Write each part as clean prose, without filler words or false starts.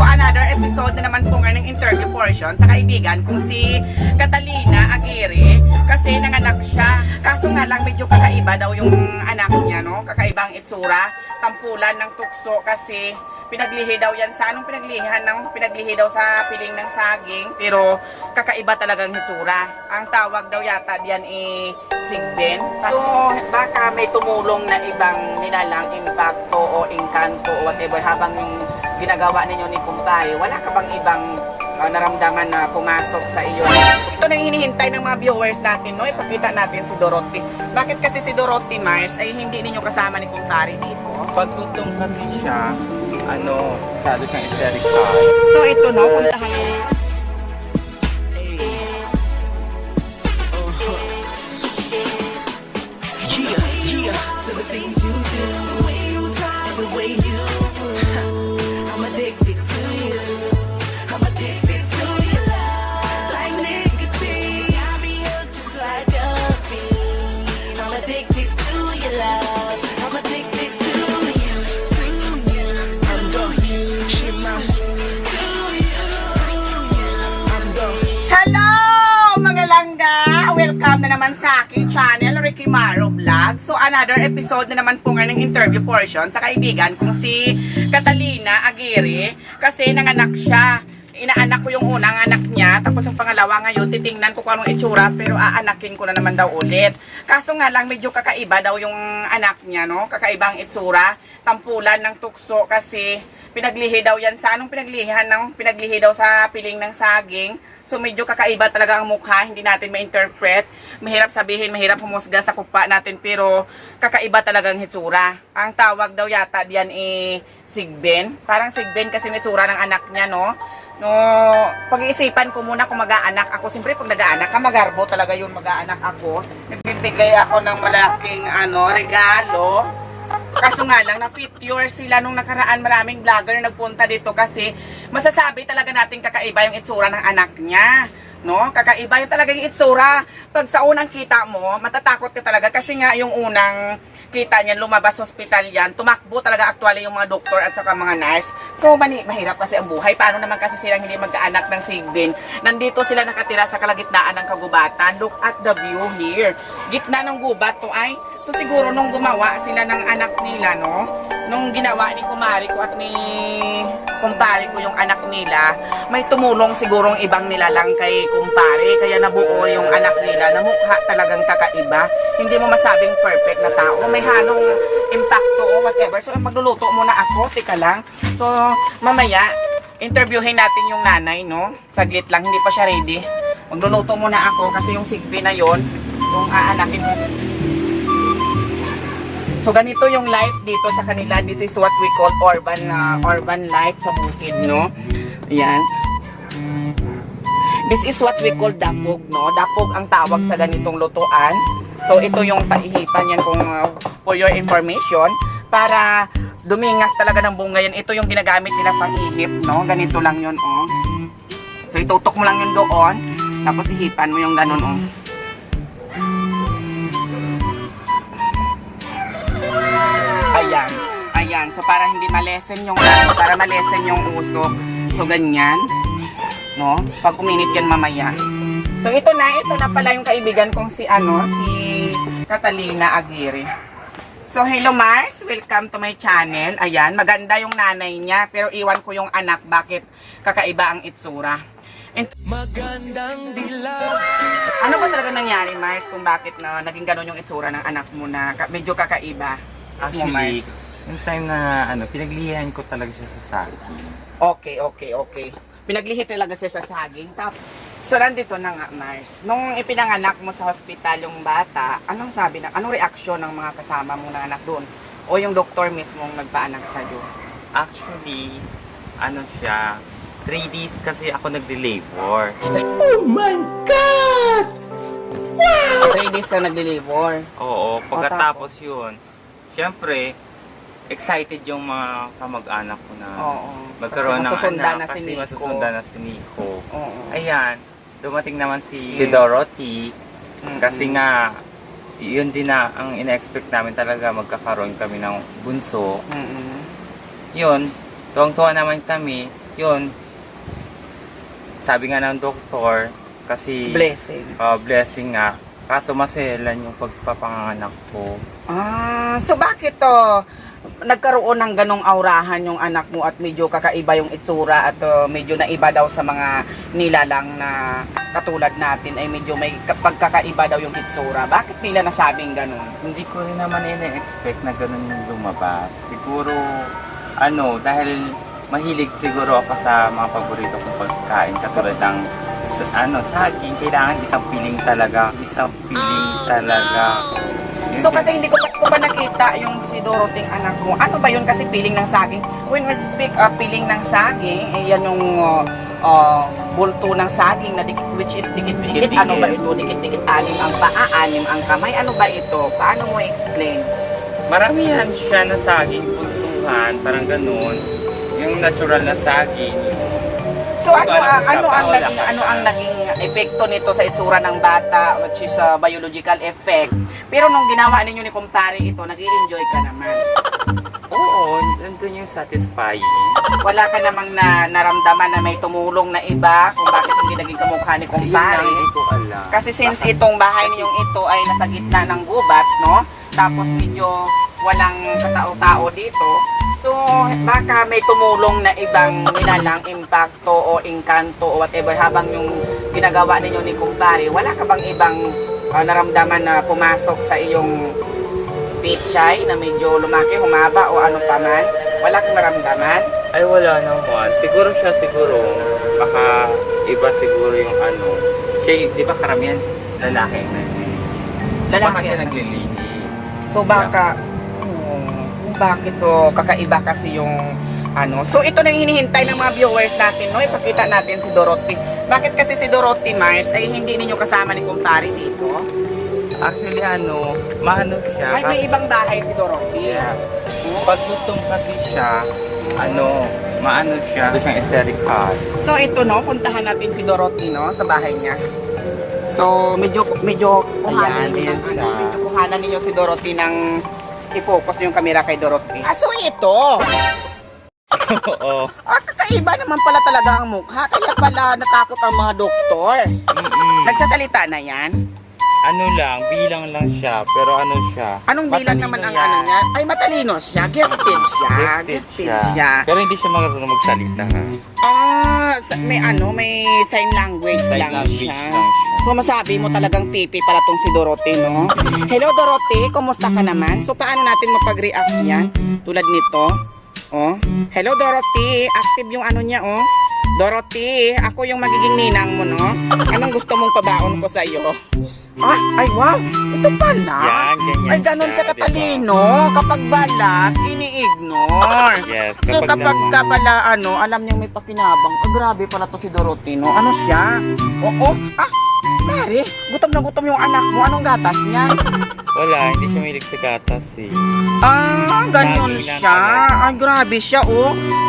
another episode na naman po ngayon ng interview portion sa kaibigan kong si Catalina Aguirre kasi nanganak siya. Kaso nga lang medyo kakaiba daw yung anak niya, no? Kakaibang itsura, tampulan ng tukso kasi pinaglihi daw yan sa anong pinaglihi daw sa piling ng saging, pero kakaiba talagang itsura. Ang tawag daw yata diyan sigden. So baka may tumulong na ibang nilalang impacto o engkanto o whatever habang yung ginagawa ninyo ni kumpare. Wala ka bang ibang naramdaman na pumasok sa iyo? Ito nang hinihintay ng mga viewers natin, no? Ipakita natin si Dorothy. Bakit kasi si Dorothy Mars ay hindi ninyo kasama ni kumpare dito? Pagtutong kasi siya, masyado siyang hysterical. So ito, no, puntahan mo. To the things you do, the way you talk, the way you move. I'm addicted to you. I'm addicted to your love. Like nicotine, got me hooked just like a fiend. I'm addicted to your love. I'm addicted to you, to you. I'm the shima, to you. I'm the. Hello, mga langga! Welcome na naman sa aking channel, Ricky Maro Vlog. So, another episode na naman po ngayon ng interview portion sa kaibigan kong si Catalina Aguirre kasi nanganak siya. Inaanak ko yung unang anak niya, tapos yung pangalawa ngayon, titingnan ko kung anong itsura, pero aanakin ko na naman daw ulit. Kaso nga lang, medyo kakaiba daw yung anak niya, no? Kakaibang itsura, tampulan ng tukso kasi pinaglihi daw yan sa anong pinaglihi daw sa piling ng saging. So medyo kakaiba talaga ang mukha, hindi natin ma-interpret. Mahirap sabihin, mahirap humusga sa kupa natin, pero kakaiba talagang hitsura. Ang tawag daw yata diyan sigben. Parang sigben kasi may itsura ng anak niya, no? No, pag-iisipan ko muna kung mag-aanak ako. Siyempre pag nag-aanak ka, magarbo talaga yun, mag-aanak ako. Nagbibigay ako ng malaking regalo. Kaso nga lang, na-picture sila nung nakaraan, maraming vlogger na nagpunta dito kasi masasabi talaga natin kakaiba yung itsura ng anak niya. No? Kakaiba yung talaga yung itsura. Pag sa unang kita mo, matatakot ka talaga kasi nga yung unang kita niyan, lumabas hospital yan, tumakbo talaga actually yung mga doktor at saka mga nurse. So, mahirap kasi ang buhay. Paano naman kasi silang hindi magkaanak ng sigbin? Nandito sila nakatira sa kalagitnaan ng kagubatan. Look at the view here. Gitna ng gubat to ay. So, siguro nung gumawa sila ng anak nila, no? Nung ginawa ni kumari ko at ni kumpare ko yung anak nila, may tumulong sigurong ibang nilalang kay kumpare. Kaya nabuo yung anak nila na mukha talagang kakaiba. Hindi mo masabing perfect na tao. May halong impacto o whatever. So, magluluto muna ako. Tika lang. So, mamaya, interviewin natin yung nanay, no? Saglit lang, hindi pa siya ready. Magluluto muna ako kasi yung sigbi na yon, yung aanakin ko. So, ganito yung life dito sa kanila. This is what we call urban life sa bukid, no? Ayan. This is what we call dapog, no? Dapog ang tawag sa ganitong lutuan. So, ito yung paihipan yan kung for your information. Para dumingas talaga ng bunga yan. Ito yung ginagamit nila pang-ihip, no? Ganito lang yun, oh. So, itutok mo lang yun doon. Tapos, ihipan mo yung ganun, oh. Ayan. Ayan. So, para hindi malesen yung para malesen yung usok. So, ganyan. No? Pag uminit yan mamaya. So, ito na pala yung kaibigan kong si Catalina Aguirre. So, hello Mars. Welcome to my channel. Ayan. Maganda yung nanay niya. Pero iwan ko yung anak. Bakit kakaiba ang itsura. Magandang dilaw. Ano ba talaga nangyari, Mars, kung bakit naging ganun yung itsura ng anak mo na medyo kakaiba? Actually, yung time na pinaglihan ko talaga siya sa saging. Okay. Pinaglihi talaga siya sa saging. So, nandito na nga, Mars. Nung ipinanganak mo sa hospital yung bata, anong reaksyon ng mga kasama mong nanganak doon? O yung doktor mismong nagpaanak sa'yo? Actually, siya, 3 days kasi ako nag-labor. Oh my God! Wow! 3 days ka nag-deliver. Oo, pagkatapos yun, syempre, excited yung mga kamag-anak ko na magkaroon ng anak kasi masusundan na si Nico. Ayan, dumating naman si Dorothy kasi nga yun din na ang ina-expect namin talaga, magkakaroon kami ng bunso. Yun, tuwang-tuwa naman kami. yun, sabi nga ng doktor, kasi blessing nga. Kaso maselan yung pagpapanganak ko. So bakit nagkaroon ng ganong aurahan yung anak mo at medyo kakaiba yung itsura at medyo naiba daw sa mga nilalang na katulad natin ay medyo may pagkakaiba daw yung itsura. Bakit nila nasabing ganon? Hindi ko rin naman ina-expect na ganun yung lumabas. Siguro, dahil mahilig siguro ako sa mga paborito kong pagkain katulad ng saging. Kailangan isang piling talaga. So kasi hindi ko pa nakita yung si Dorothy anak mo. Ano ba yun kasi piling ng saging? When we speak piling ng saging, yan yung bulto ng saging na which is dikit-dikit. Ano ba ito? Dikit-dikit, anim ang paa, anim ang kamay. Ano ba ito? Paano mo explain? Maramihan siya na saging, bultuhan, parang ganun. Yung natural na saging. So ano ang naging epekto nito sa itsura ng bata, which is a biological effect? Pero nung ginawa ninyo ni kumpare ito, nag-i-enjoy ka naman. Oo, nandun yung satisfying. Wala ka namang naramdaman na may tumulong na iba kung bakit hindi naging kamukha ni kumpare. Hindi ko alam. Kasi since itong bahay ninyong ito ay nasa gitna ng gubat, no? Tapos medyo walang katao-tao dito. So, baka may tumulong na ibang nilalang impacto o engkanto o whatever habang yung ginagawa ninyo ni kumpare. Wala ka bang ibang naramdaman na pumasok sa iyong pichay na medyo lumaki, humaba o ano pa man? Wala kang naramdaman? Ay, wala naman. Siguro baka iba siguro yung siya, di ba karamihan lalaki na baka siya naglilinis. So, baka bakit kakaiba kasi yung So ito na yung hinihintay ng mga viewers natin, no? Ipakita natin si Dorothy. Bakit kasi si Dorothy Mars ay hindi ninyo kasama ni kumpare dito? Actually, maano siya. Ay, may ibang bahay si Dorothy. Yeah. Pag gutom kasi siya, maano siya. Ito siyang hysterical. So ito, no? Puntahan natin si Dorothy, no? Sa bahay niya. So, medyo kuhanan ninyo si Dorothy ng i-focus yung camera kay Dorothy. So ito! Oo. Kakaiba naman pala talaga ang mukha. Kaya pala natakot ang mga doktor. Nagsasalita na yan? Bilang lang siya. Pero siya? Anong bilang naman ang niya? Ay, matalino siya. Gifted siya. Pero hindi siya marunong magsalita. May sign language lang siya. So masabi mo talagang pipi pala tong si Dorothy, no? Hello Dorothy, kumusta ka naman? So paano natin mapag-react yan? Tulad nito. Hello Dorothy, active yung niya, Dorothy, ako yung magiging ninang mo, no? Anong gusto mong pabaon ko sa iyo? Ay wow, ito pala. Yan, ganyan. Ay ganun siya katalino. Kapag balat, ini-ignore. Yes, So kapag ka pala, alam niyang may pakinabang. Grabe pala to si Dorothy, no? Ano siya? Mari, gutom na gutom yung anak mo. Anong gatas niya? Wala, hindi siya mahilig sa gatas eh. Ganyan siya. Ay, grabe siya,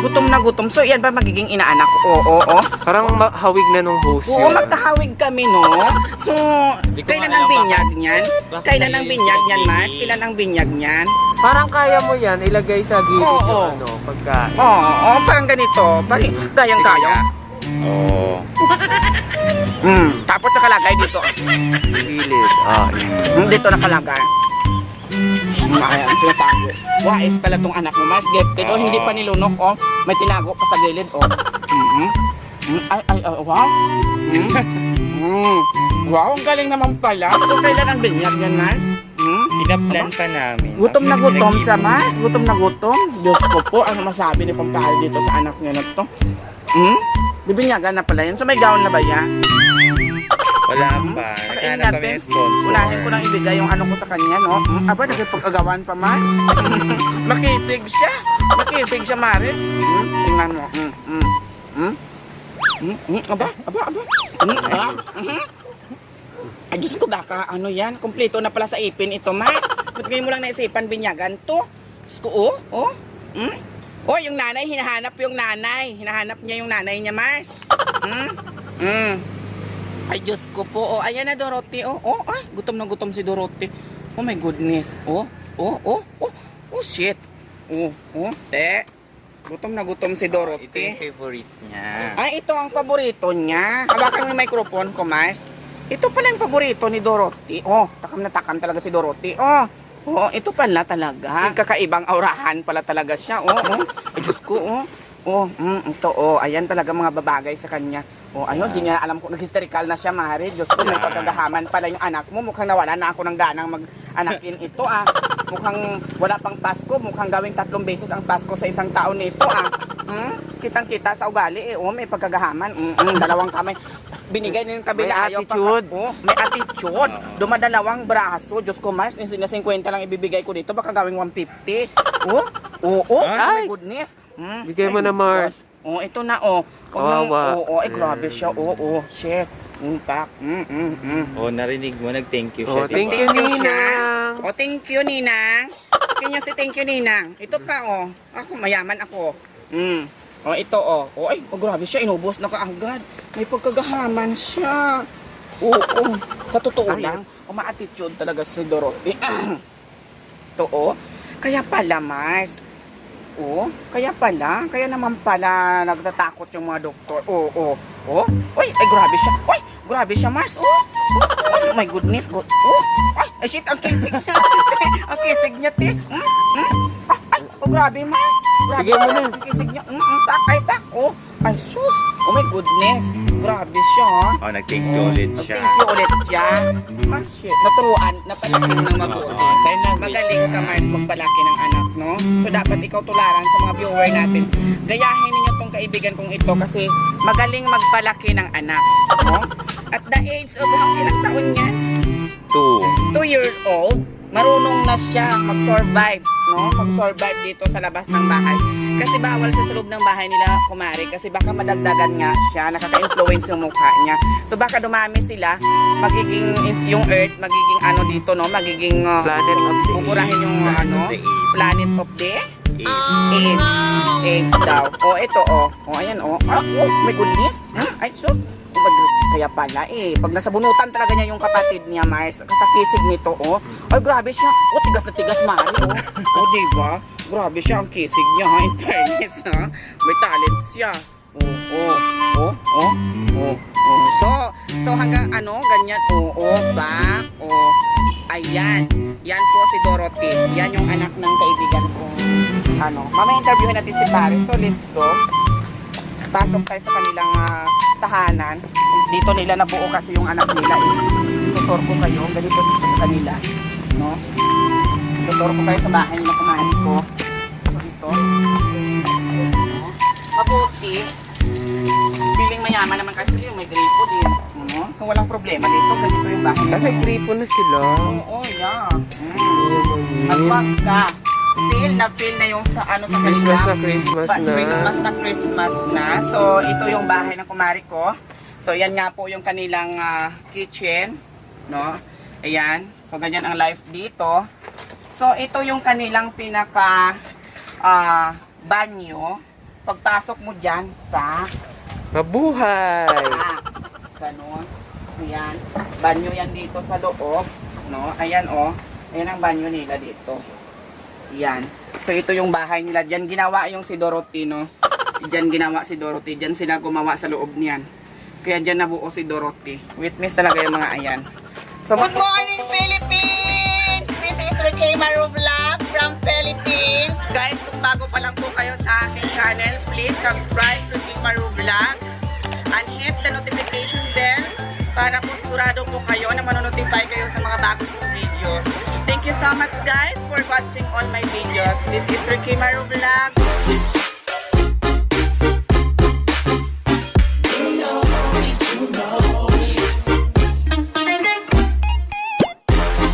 Gutom na gutom. So, yan ba magiging inaanak? Oo. Parang hawig na nung host Oo, yun. magkahawig kami, no? So, kailan ang binyag niyan? Kailan ang binyag niyan, Mars? Kailan ang binyag niyan? Parang kaya mo yan, ilagay sa gilid Oo. yung pagkain. Oo, parang ganito. Kayang-kayang. Oo. Tapos nakalagay dito. Gilid. Dito nakalagay. Kaya ang tinatago. Wais pala tong anak mo, Mars. Gifted, hindi pa nilunok, May tinago pa sa gilid, Ay, wow. Wow, ang galing naman pala. So, kailan ang binyag yan, Mars? Pinaplan pa namin. Gutom na gutom sa Mars. Gutom na gutom. Diyos ko po, ano masabi ni kumpare dito sa anak niya na to? Bibinyagan na pala yan. So, may gown na ba yan? Wala pa. Naghanap kami ng sponsor. Unahin ko nang ibigay yung ko sa kanya, no? Aba, nagpag-agawan pa, Mars. Makisig siya, Mare. Tingnan mo. Aba. Ay, Diyos ko, baka yan? Kompleto na pala sa ipin ito, Mars. Ba't ngayon mo lang naisipan binyagan to? Diyos ko, yung nanay, hinahanap yung nanay. Hinahanap niya yung nanay niya, Mars. Ay, Diyos ko po. Ayan na, Dorothy. Ay, gutom na gutom si Dorothy. Oh my goodness. Shit. Gutom na gutom si Ito yung Dorothy. favorite niya. Ay, ito ang paborito niya. Hawakan mo yung microphone ko, Mars. Ito pala yung paborito ni Dorothy. Oh, takam na takam talaga si Dorothy. Oh, ito pala talaga. Kakaibang aurahan pala talaga siya. Ay, Diyos ko, ito, ayan talaga mga babagay sa kanya. Ayun, di niya alam kung nag-hysterical na siya, Mari. Diyos ko, may pagkagahaman pala yung anak mo. Mukhang nawala na ako ng ganang mag-anakin ito, Mukhang wala pang Pasko. Mukhang gawing 3 beses ang Pasko sa isang taon nito, Kitang-kita sa ugali, may pagkagahaman. 2 kamay. Binigay niyo yung kabila. May attitude. May attitude. Dumadalawang braso. Diyos ko, Mars, 50 lang ibibigay ko dito. Baka gawing 150. Oh my goodness. Bigay mo na, Mars. Ito na, grabe siya. Shit. Impact. Narinig mo, nag-thank you siya. Thank you, Ninang. Thank you, Ninang. Thank you, Ninang. Ito pa, Ako, mayaman ako. Ito, Ay, grabe siya. Inubos na kaagad. May pagkagahaman siya. Sa totoo lang, ma-attitude talaga si Dorothy. Ito, Kaya pala, Mars. Kaya naman pala nagtatakot yung mga doktor. Ay, grabe siya. Grabe siya, Mars. Oh, my goodness. Ay, shit, ang kisig niya. Ang kisig niya, te. Grabe, Mars. Grabe, bigay mo na. Ang kisig niya. Tak. Ay, sus. Oh, my goodness. Grabe siya, Nag-thank you ulit siya. Thank you ulit siya. Mars, shit. Naturuan, napalaki ng mabuti. Sign language. Magaling ka, Mars, magpalaki ng anak, no? So, dapat ikaw tularan sa mga viewer natin. Gayahin ninyo tong kaibigan kong ito kasi magaling magpalaki ng anak, no? At the age of, ilang taon niya? 2 years old, marunong na siya mag-survive, no? Mag-survive dito sa labas ng bahay. Kasi bawal siya sa loob ng bahay nila, kumari. Kasi baka madagdagan nga siya, nakaka-influence yung mukha niya. So baka dumami sila, magiging yung earth, magiging dito, no? Magiging Planet of the pupurahin yung planet of the Age. eggs daw. Ito, ayan, my goodness. Ay, so, kaya pala, pag nasabunutan talaga niya yung kapatid niya, Mars, kasakisig nito, ay, grabe siya. Tigas na tigas, Mari, diba? Grabe siya ang kisig niya, in fairness, may talent siya. So hanggang ganyan, back, ayan. Yan po si Dorothy. Yan yung anak ng kaibigan ko. Mamaya interviewin natin si Paris. So let's go. Pasok tayo sa kanilang tahanan. Dito nila nabuo kasi yung anak nila. Tutor ko kayo. Ganito dito sa kanila. No? Tutor ko kayo sa bahay na kumain ko. So ito. Mabuti. Feeling mayaman naman kasi yung may gripo din. So walang problema dito. Ganito yung bahay nila. May gripo na sila. Yeah. Magwag ka. Feel na yung sa Christmas na. So ito yung bahay ng kumari ko. So yan nga po yung kanilang kitchen, no? Ayan. So ganyan ang life dito. So ito yung kanilang pinaka banyo. Pagpasok mo diyan, Mabuhay! Ganun. Ayan. Banyo yan dito sa loob, no? Ayan, Ayan ang banyo nila dito. Yan. So ito yung bahay nila. Diyan ginawa yung si Dorothy, no? Diyan ginawa si Dorothy. Diyan sila gumawa sa loob niyan. Kaya diyan nabuo si Dorothy. Witness talaga yung mga ayan. So, good morning, Philippines! This is Ricky Maru Vlog from Philippines. Guys, kung bago pa lang po kayo sa aking channel, please subscribe to Ricky Maru Vlog and hit the notification bell para po sigurado po kayo na manonotify kayo sa mga bago kong videos. Thank you so much guys for watching all my videos. This is Ricky Maru Vlog.